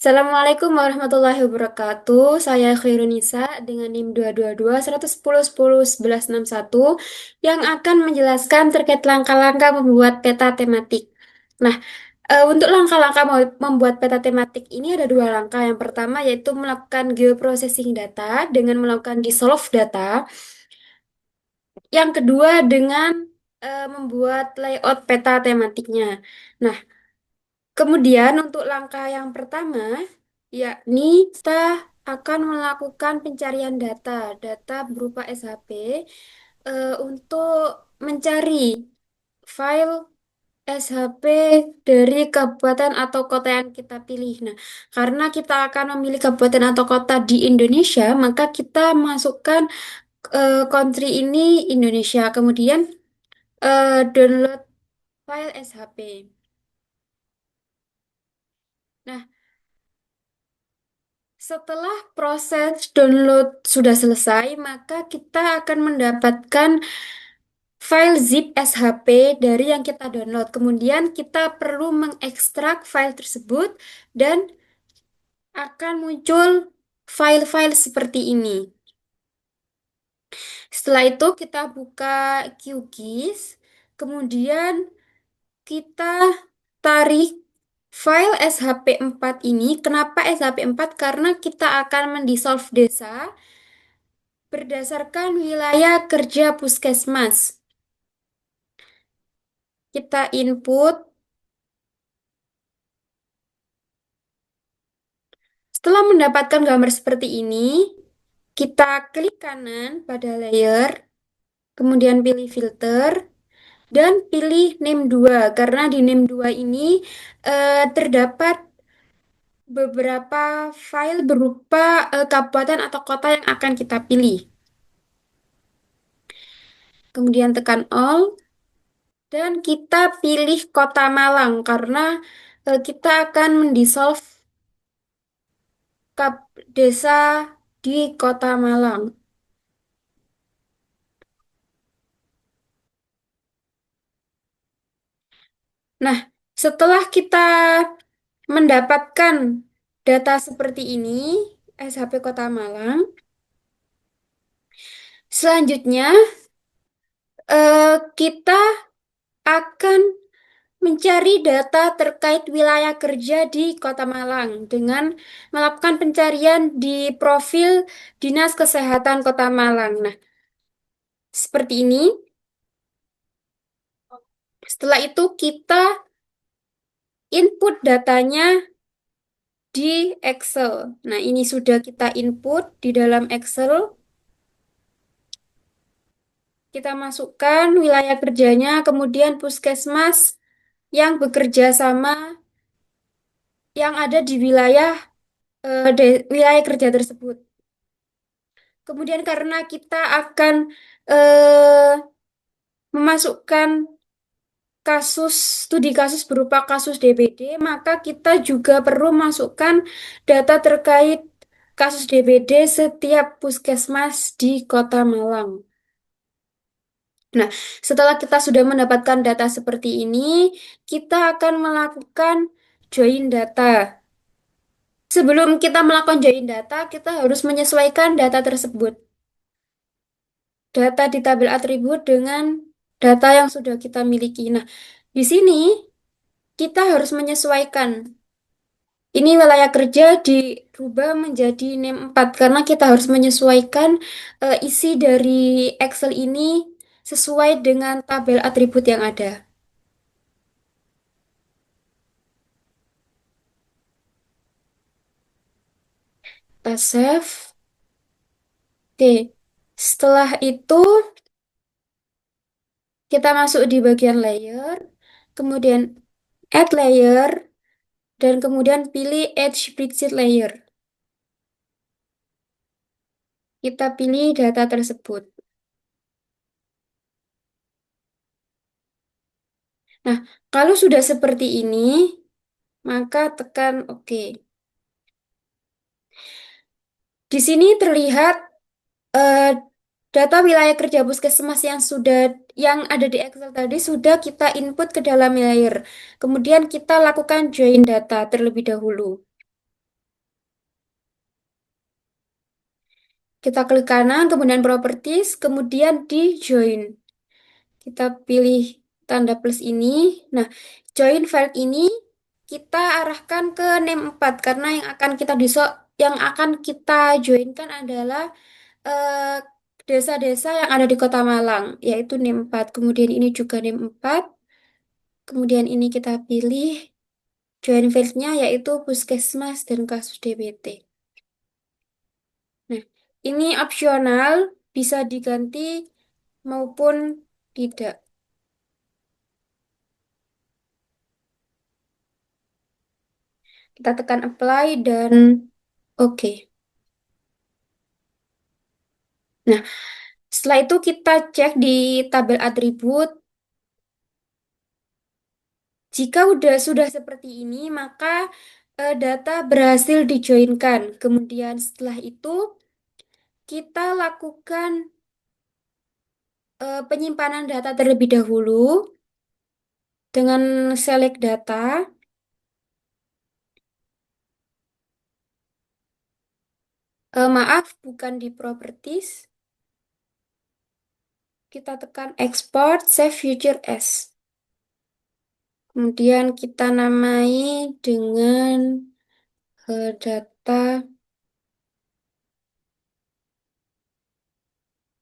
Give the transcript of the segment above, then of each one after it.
Assalamualaikum warahmatullahi wabarakatuh. Saya Khairunisa dengan NIM 222 110 10 11 61 yang akan menjelaskan terkait langkah-langkah membuat peta tematik. Nah, untuk langkah-langkah membuat peta tematik ini ada dua langkah. Yang pertama yaitu melakukan geoprocessing data dengan melakukan dissolve data. Yang kedua dengan membuat layout peta tematiknya. Nah, kemudian untuk langkah yang pertama, yakni kita akan melakukan pencarian data, data berupa SHP, untuk mencari file SHP dari kabupaten atau kota yang kita pilih. Nah, karena kita akan memilih kabupaten atau kota di Indonesia, maka kita masukkan country ini Indonesia. Kemudian download file SHP. Nah, setelah proses download sudah selesai, maka kita akan mendapatkan file zip SHP dari yang kita download. Kemudian kita perlu mengekstrak file tersebut dan akan muncul file-file seperti ini. Setelah itu kita buka QGIS, kemudian kita tarik file SHP 4 ini. Kenapa SHP 4? Karena kita akan mendissolve desa berdasarkan wilayah kerja puskesmas. Kita input. Setelah mendapatkan gambar seperti ini, kita klik kanan pada layer, kemudian pilih filter, dan pilih name 2. Karena di name 2 ini terdapat beberapa file berupa kabupaten atau kota yang akan kita pilih. Kemudian tekan all, dan kita pilih kota Malang karena kita akan mendissolve desa di Kota Malang. Nah, setelah kita mendapatkan data seperti ini, SHP Kota Malang, selanjutnya kita akan mencari data terkait wilayah kerja di Kota Malang dengan melakukan pencarian di profil Dinas Kesehatan Kota Malang. Nah, seperti ini. Setelah itu kita input datanya di Excel. Nah, ini sudah kita input di dalam Excel. Kita masukkan wilayah kerjanya, kemudian puskesmas yang bekerja sama yang ada di wilayah wilayah kerja tersebut. Kemudian karena kita akan eh, memasukkan studi kasus berupa kasus DBD, maka kita juga perlu masukkan data terkait kasus DBD setiap puskesmas di Kota Malang. Nah, setelah kita sudah mendapatkan data seperti ini, kita akan melakukan join data. Sebelum kita melakukan join data, kita harus menyesuaikan data tersebut. Data di tabel atribut dengan data yang sudah kita miliki. Nah, di sini kita harus menyesuaikan. Ini wilayah kerja dirubah menjadi name 4 karena kita harus menyesuaikan isi dari Excel ini sesuai dengan tabel atribut yang ada. Kita save. Oke. Setelah itu kita masuk di bagian layer, kemudian add layer, dan kemudian pilih add spreadsheet layer. Kita pilih data tersebut. Nah, kalau sudah seperti ini, maka tekan OK. Di sini terlihat eh, data wilayah kerja puskesmas yang ada di Excel tadi sudah kita input ke dalam layer. Kemudian kita lakukan join data terlebih dahulu. Kita klik kanan, kemudian properties, kemudian di join. Kita pilih tanda plus ini. Nah, join file ini kita arahkan ke name 4 karena yang akan kita joinkan adalah eh, desa-desa yang ada di Kota Malang, yaitu NIM 4. Kemudian ini juga NIM 4. Kemudian ini kita pilih join field-nya yaitu Puskesmas dan kasus DBT. Nah, ini opsional, bisa diganti maupun tidak. Kita tekan apply dan oke. Nah, setelah itu kita cek di tabel atribut. Jika sudah seperti ini, maka data berhasil dijoinkan. Kemudian setelah itu kita lakukan penyimpanan data terlebih dahulu dengan select data. Maaf, bukan di properties. Kita tekan export, save future as. Kemudian kita namai dengan data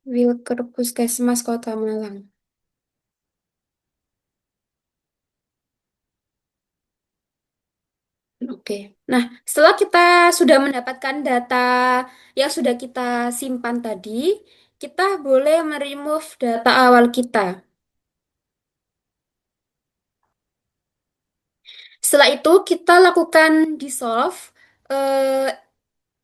Wilker Puskesmas Kota Malang. Oke. Nah, setelah kita sudah mendapatkan data yang sudah kita simpan tadi, kita boleh meremove data awal kita. Setelah itu, kita lakukan dissolve, eh,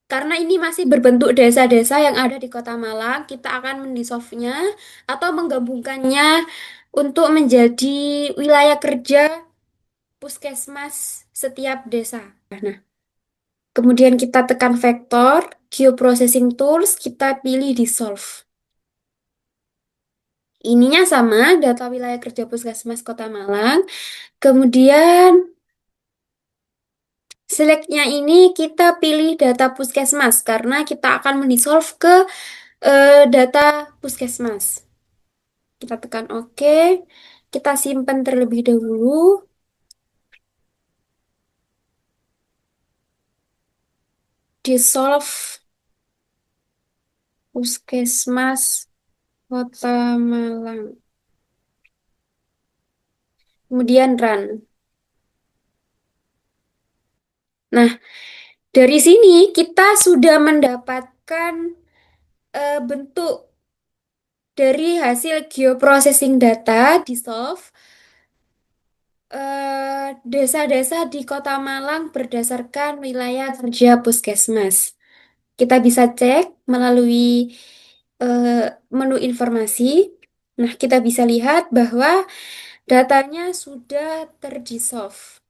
karena ini masih berbentuk desa-desa yang ada di Kota Malang. Kita akan mendissolve-nya atau menggabungkannya untuk menjadi wilayah kerja puskesmas setiap desa. Nah, kemudian kita tekan vektor, geoprocessing tools, kita pilih dissolve. Ininya sama, data wilayah kerja Puskesmas Kota Malang. Kemudian selectnya ini kita pilih data Puskesmas karena kita akan mendissolve ke data Puskesmas. Kita tekan OK. Kita simpan terlebih dahulu. Dissolve Puskesmas Kota Malang. Kemudian run. Nah, dari sini kita sudah mendapatkan bentuk dari hasil geoprocessing data di solve desa-desa di Kota Malang berdasarkan wilayah kerja puskesmas. Kita bisa cek melalui eh, menu informasi. Nah, kita bisa lihat bahwa datanya sudah terdissolve.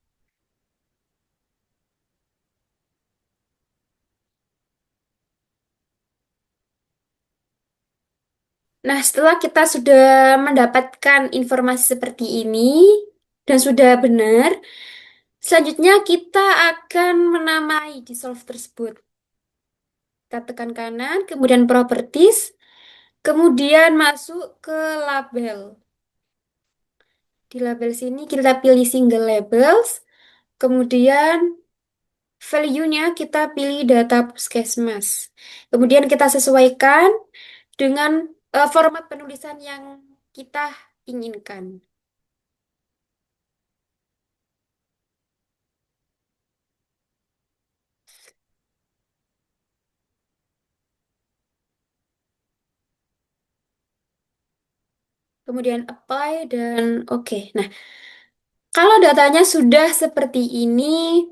Nah, setelah kita sudah mendapatkan informasi seperti ini dan sudah benar, selanjutnya kita akan menamai dissolve tersebut. Kita tekan kanan, kemudian properties, kemudian masuk ke label. Di label sini kita pilih single labels, kemudian value-nya kita pilih data puskesmas. Kemudian kita sesuaikan dengan format penulisan yang kita inginkan. Kemudian apply dan oke. Nah, kalau datanya sudah seperti ini,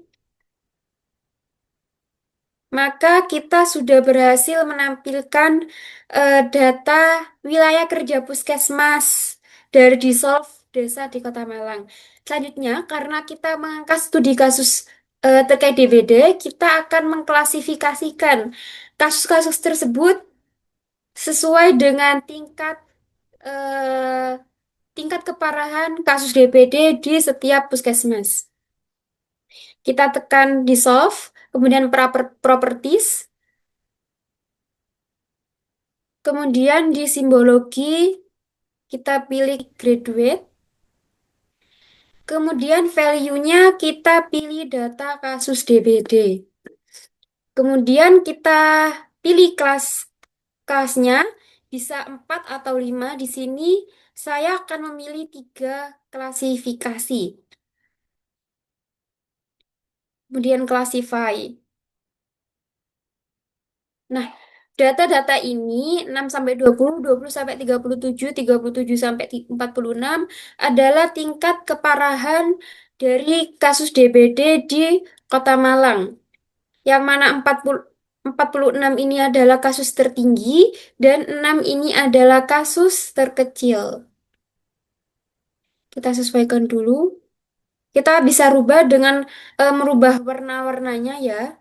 maka kita sudah berhasil menampilkan data wilayah kerja puskesmas dari Dissolve Desa di Kota Malang. Selanjutnya, karena kita mengangkat studi kasus terkait DBD, kita akan mengklasifikasikan kasus-kasus tersebut sesuai dengan eh, tingkat keparahan kasus DBD di setiap puskesmas. Kita tekan dissolve, kemudian properties, Kemudian di simbologi kita pilih graduate. Kemudian value-nya kita pilih data kasus DBD. Kemudian kita pilih kelasnya bisa 4 atau 5. Di sini saya akan memilih 3 klasifikasi. Kemudian classify. Nah, data-data ini 6 sampai 20 sampai 37 sampai 46 adalah tingkat keparahan dari kasus DBD di Kota Malang. Yang mana 46 ini adalah kasus tertinggi dan 6 ini adalah kasus terkecil. Kita sesuaikan dulu. Kita bisa rubah dengan merubah warna-warnanya ya.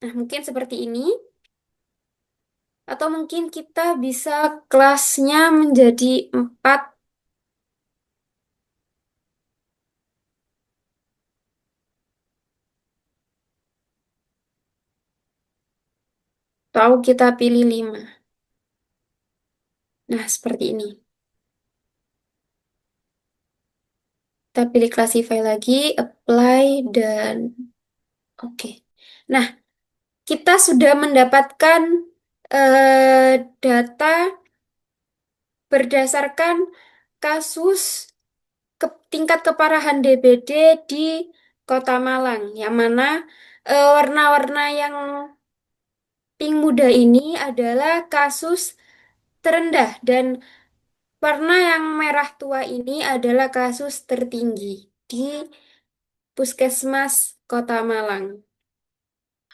Nah, mungkin seperti ini. Atau mungkin kita bisa kelasnya menjadi 4, atau kita pilih 5. Nah, seperti ini. Kita pilih classify lagi, apply, dan oke. Nah, kita sudah mendapatkan data berdasarkan kasus tingkat keparahan DBD di Kota Malang, yang mana warna-warna yang pink muda ini adalah kasus terendah dan warna yang merah tua ini adalah kasus tertinggi di Puskesmas Kota Malang.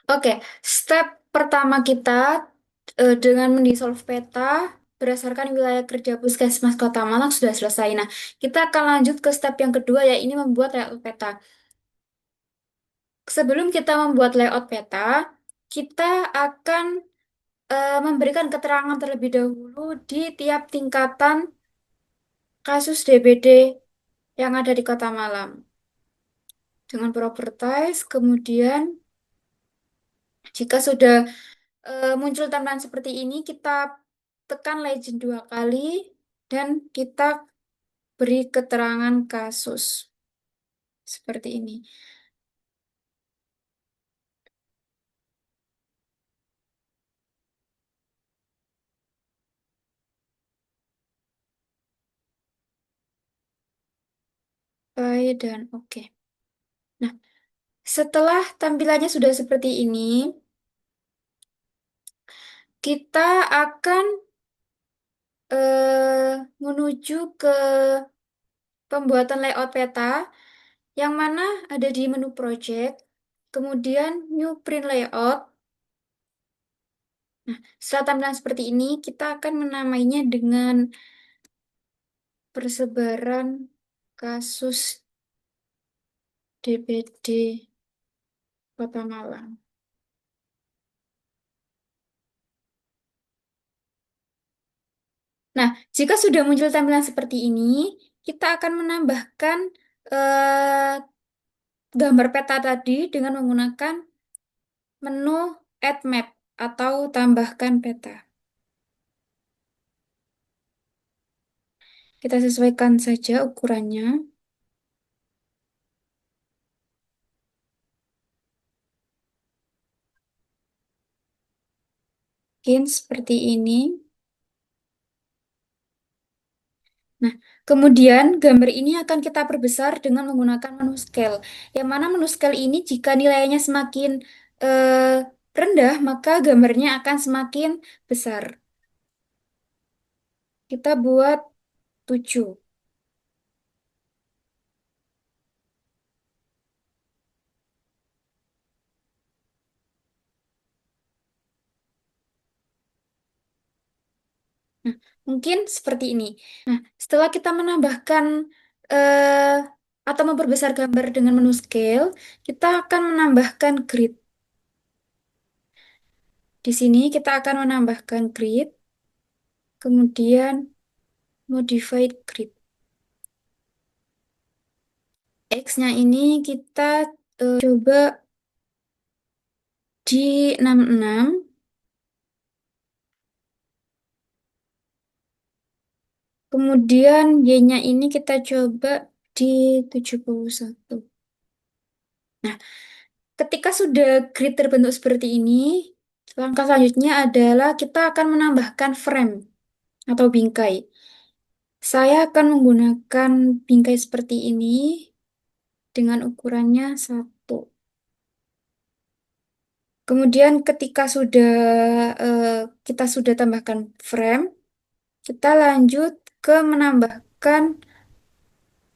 Oke, step pertama kita dengan mendisolve peta berdasarkan wilayah kerja Puskesmas Kota Malang sudah selesai. Nah, kita akan lanjut ke step yang kedua, yaitu membuat layout peta. Sebelum kita membuat layout peta, kita akan memberikan keterangan terlebih dahulu di tiap tingkatan kasus DBD yang ada di Kota Malang. Dengan properties, kemudian jika sudah muncul tampilan seperti ini, kita tekan legend 2 kali dan kita beri keterangan kasus seperti ini. Baik dan oke. Nah, setelah tampilannya sudah seperti ini, kita akan menuju ke pembuatan layout peta yang mana ada di menu project, kemudian new print layout. Nah, setelah tampilan seperti ini, kita akan menamainya dengan persebaran kasus DBD Kota Malang. Nah, jika sudah muncul tampilan seperti ini, kita akan menambahkan eh, gambar peta tadi dengan menggunakan menu Add Map atau tambahkan peta. Kita sesuaikan saja ukurannya. Mungkin seperti ini. Nah, kemudian gambar ini akan kita perbesar dengan menggunakan menu scale. Yang mana menu scale ini jika nilainya semakin rendah, maka gambarnya akan semakin besar. Kita buat 7. Nah, mungkin seperti ini. Nah, setelah kita menambahkan eh, atau memperbesar gambar dengan menu scale, kita akan menambahkan grid. Di sini kita akan menambahkan grid, kemudian modified grid. X-nya ini kita Coba di 66. Kemudian Y-nya ini kita coba di 71. Nah, ketika sudah grid terbentuk seperti ini, langkah selanjutnya adalah kita akan menambahkan frame atau bingkai. Saya akan menggunakan bingkai seperti ini dengan ukurannya 1. Kemudian ketika eh, kita sudah tambahkan frame, kita lanjut ke menambahkan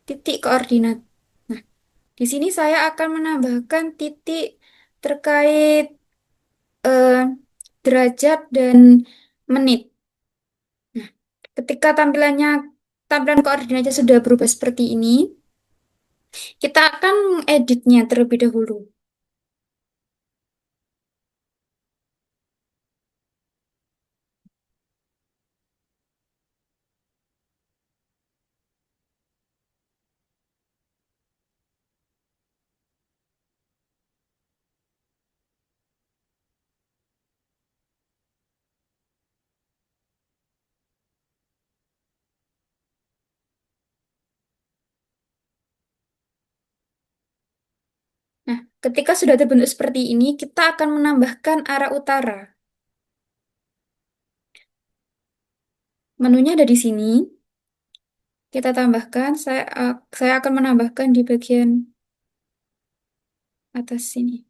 titik koordinat. Nah, di sini saya akan menambahkan titik terkait eh, derajat dan menit. Nah, ketika tampilan koordinatnya sudah berubah seperti ini, kita akan mengeditnya terlebih dahulu. Nah, ketika sudah terbentuk seperti ini, kita akan menambahkan arah utara. Menunya ada di sini. Kita tambahkan, saya akan menambahkan di bagian atas sini.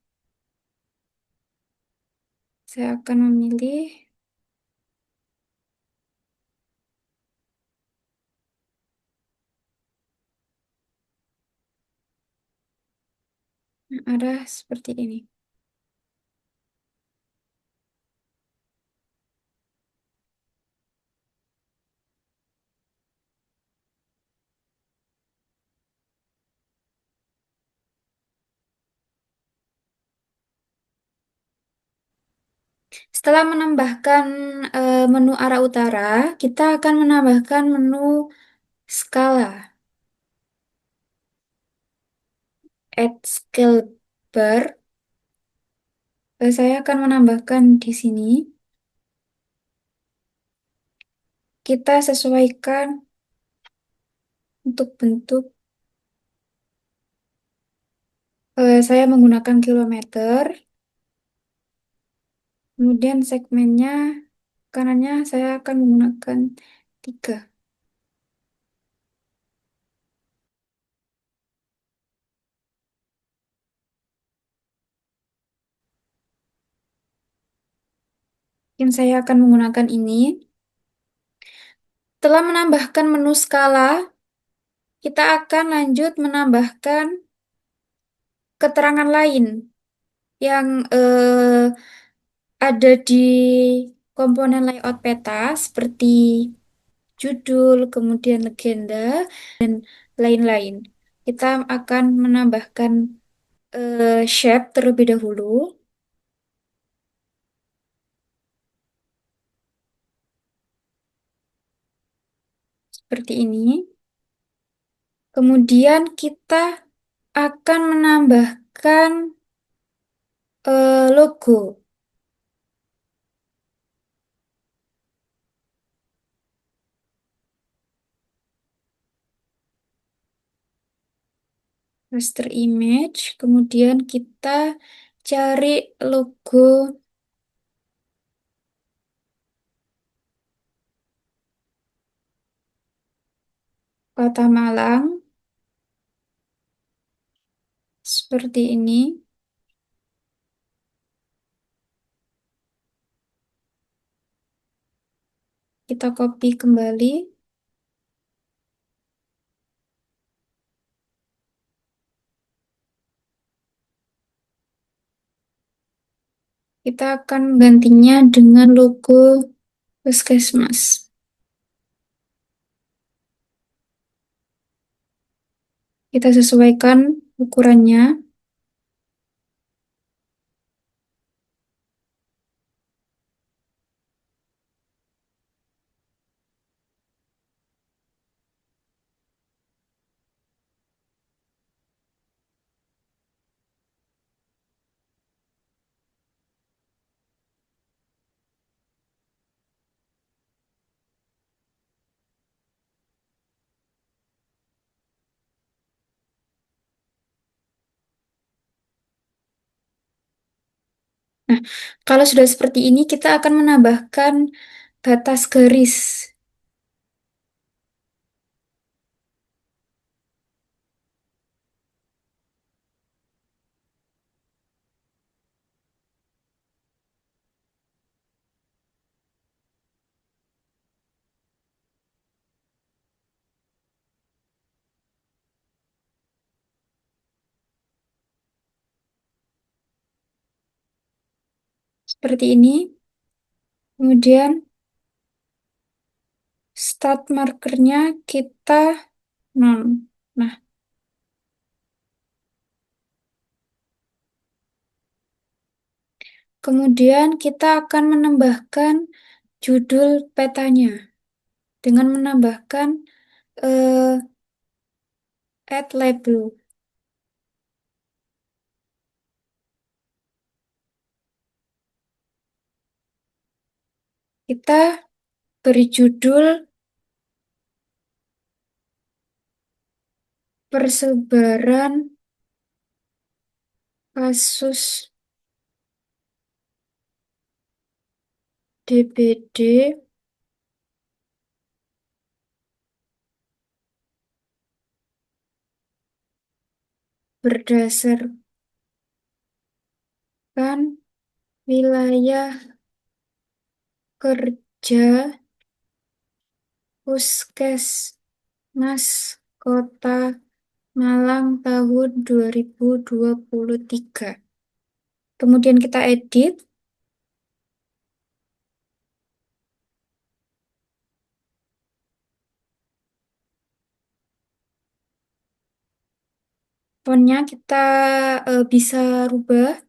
Saya akan memilih arah seperti ini. Setelah menambahkan menu arah utara, kita akan menambahkan menu skala. Add scale bar. Saya akan menambahkan di sini. Kita sesuaikan untuk bentuk. Saya menggunakan kilometer. Kemudian segmennya kanannya saya akan menggunakan 3. Mungkin saya akan menggunakan ini. Setelah menambahkan menu skala, kita akan lanjut menambahkan keterangan lain yang ada di komponen layout peta seperti judul, kemudian legenda, dan lain-lain. Kita akan menambahkan shape terlebih dahulu, seperti ini. Kemudian kita akan menambahkan logo. Raster image, kemudian kita cari logo Kota Malang seperti ini. Kita copy kembali. Kita akan gantinya dengan logo Puskesmas. Kita sesuaikan ukurannya. Nah, kalau sudah seperti ini, kita akan menambahkan batas garis. Seperti ini. Kemudian start markernya kita 0. Nah, kemudian kita akan menambahkan judul petanya dengan menambahkan eh, add label. Kita beri judul persebaran kasus DBD berdasarkan wilayah kerja Puskesmas Kota Malang tahun 2023. Kemudian kita edit. Fontnya kita bisa rubah.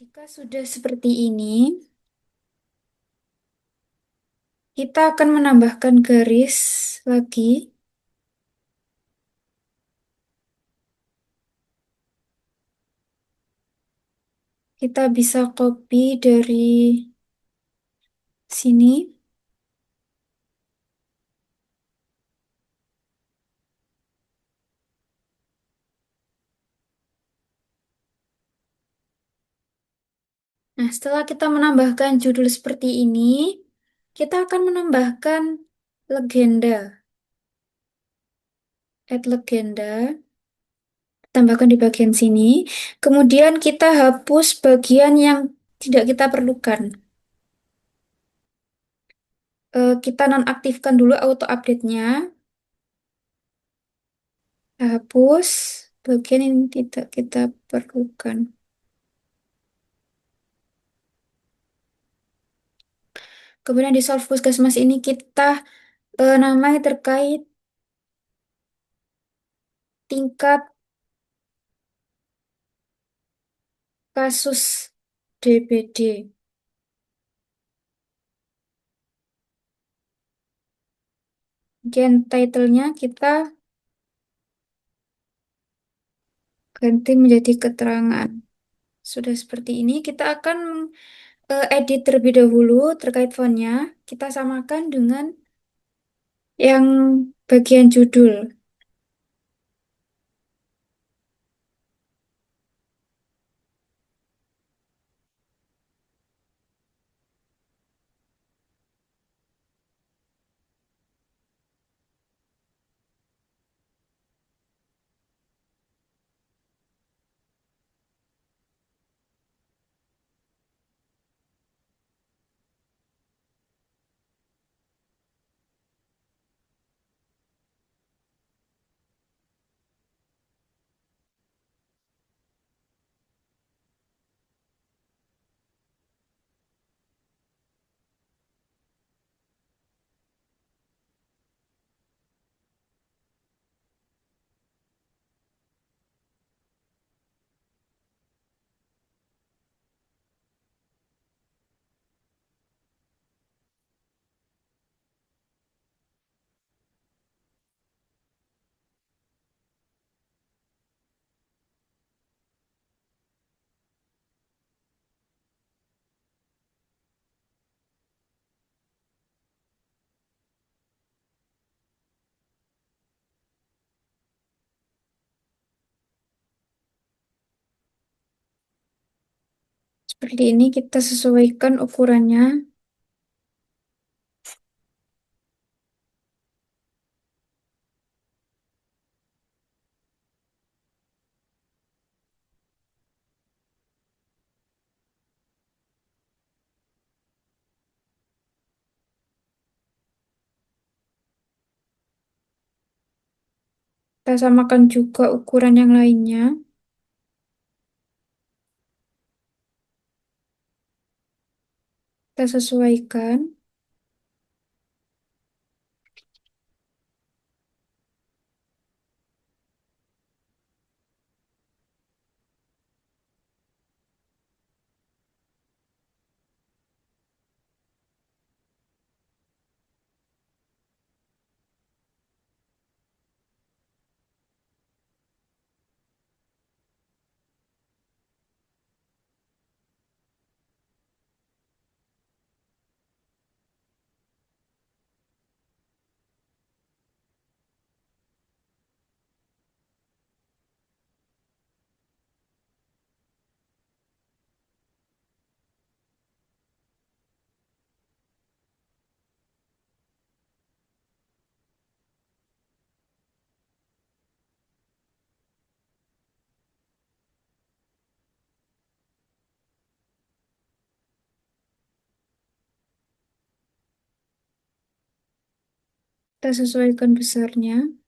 Jika sudah seperti ini, kita akan menambahkan garis lagi. Kita bisa copy dari sini. Nah, setelah kita menambahkan judul seperti ini, kita akan menambahkan legenda. Add legenda. Tambahkan di bagian sini. Kemudian kita hapus bagian yang tidak kita perlukan. Kita nonaktifkan dulu auto update-nya. Hapus bagian yang tidak kita perlukan. Kemudian di solve puskesmas ini kita namanya terkait tingkat kasus DBD. Kemudian title-nya kita ganti menjadi keterangan. Sudah seperti ini, kita akan edit terlebih dahulu terkait fontnya. Kita samakan dengan yang bagian judul. Seperti ini kita sesuaikan ukurannya. Kita samakan juga ukuran yang lainnya. Kita sesuaikan. Kita sesuaikan besarnya.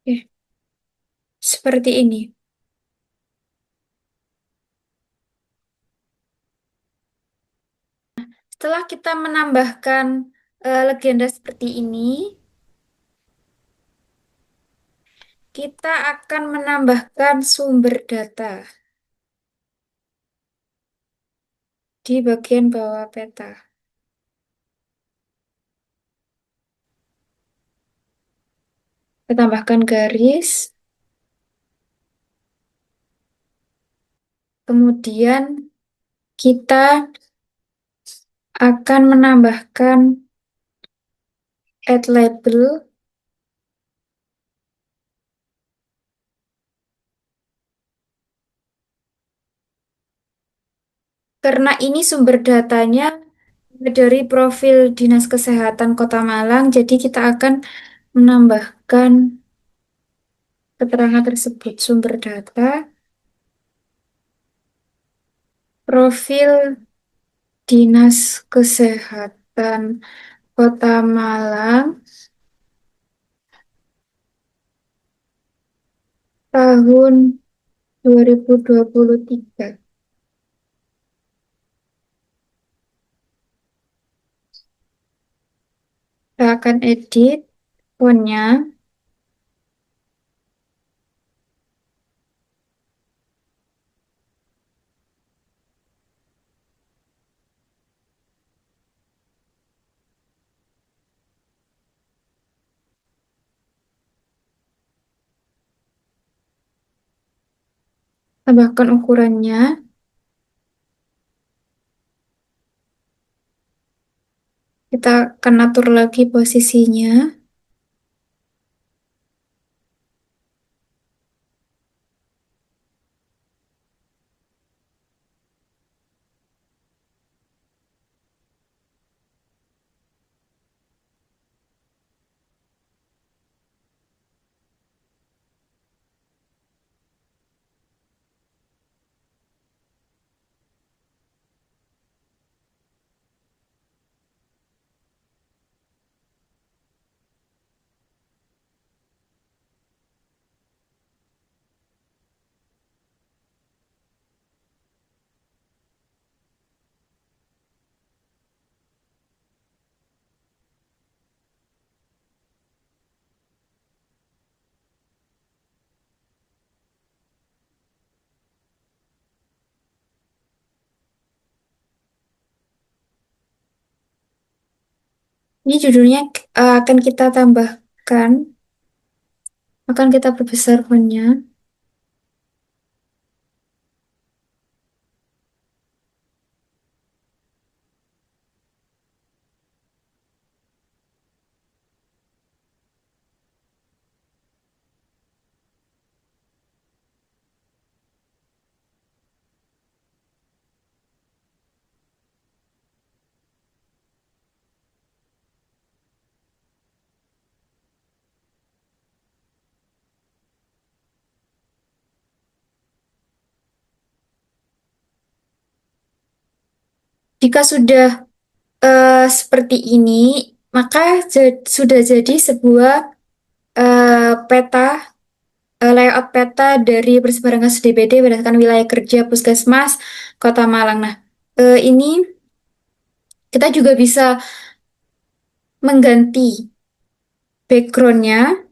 Oke, seperti ini. Setelah kita menambahkan legenda seperti ini, kita akan menambahkan sumber data di bagian bawah peta. Kita tambahkan garis, kemudian kita akan menambahkan add label karena ini sumber datanya dari profil Dinas Kesehatan Kota Malang, jadi kita akan menambahkan keterangan tersebut sumber data, profil Dinas Kesehatan Kota Malang tahun 2023. Kita akan edit fontnya, tambahkan ukurannya, kita akan atur lagi posisinya. Ini judulnya akan kita tambahkan, akan kita perbesar fontnya. Jika sudah seperti ini, maka sudah jadi sebuah peta, layout peta dari persebaran kasus DBD berdasarkan wilayah kerja Puskesmas Kota Malang. Nah, ini kita juga bisa mengganti backgroundnya.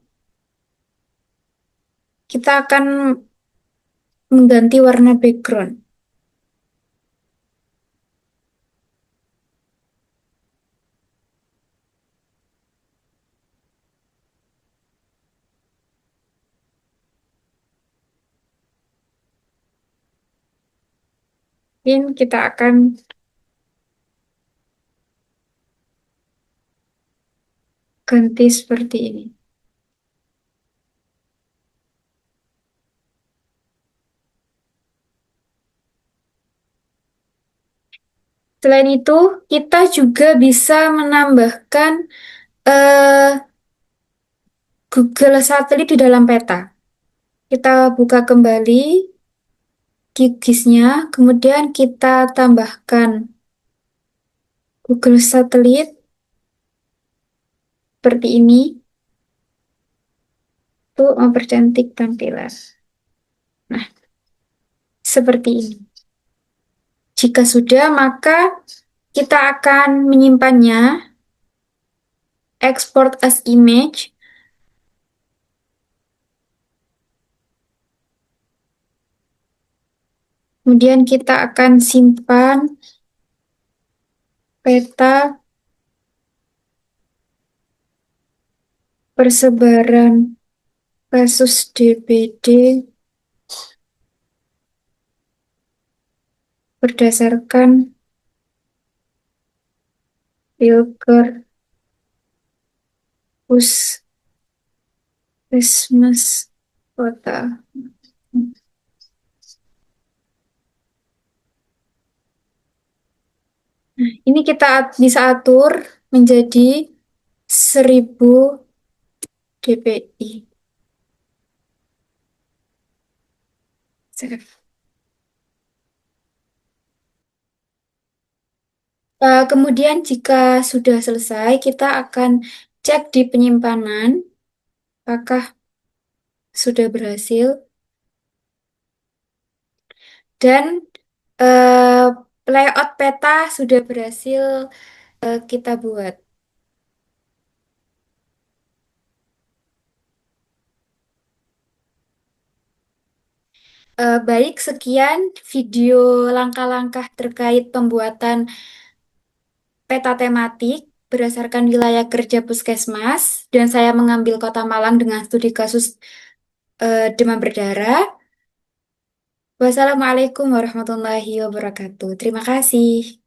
Kita akan mengganti warna background. Mungkin kita akan ganti seperti ini. Selain itu, kita juga bisa menambahkan eh, Google Satelit di dalam peta. Kita buka kembali QGIS-nya, kemudian kita tambahkan Google Satelit seperti ini untuk mempercantik tampilan. Nah, seperti ini. Jika sudah, maka kita akan menyimpannya, export as image. Kemudian kita akan simpan peta persebaran kasus DBD berdasarkan Pilker Puskesmas Kota. Nah, ini kita bisa atur menjadi 1000 dpi. Save. Kemudian jika sudah selesai, kita akan cek di penyimpanan apakah sudah berhasil dan eh, layout peta sudah berhasil kita buat. Baik, sekian video langkah-langkah terkait pembuatan peta tematik berdasarkan wilayah kerja Puskesmas dan saya mengambil Kota Malang dengan studi kasus demam berdarah. Wassalamualaikum warahmatullahi wabarakatuh. Terima kasih.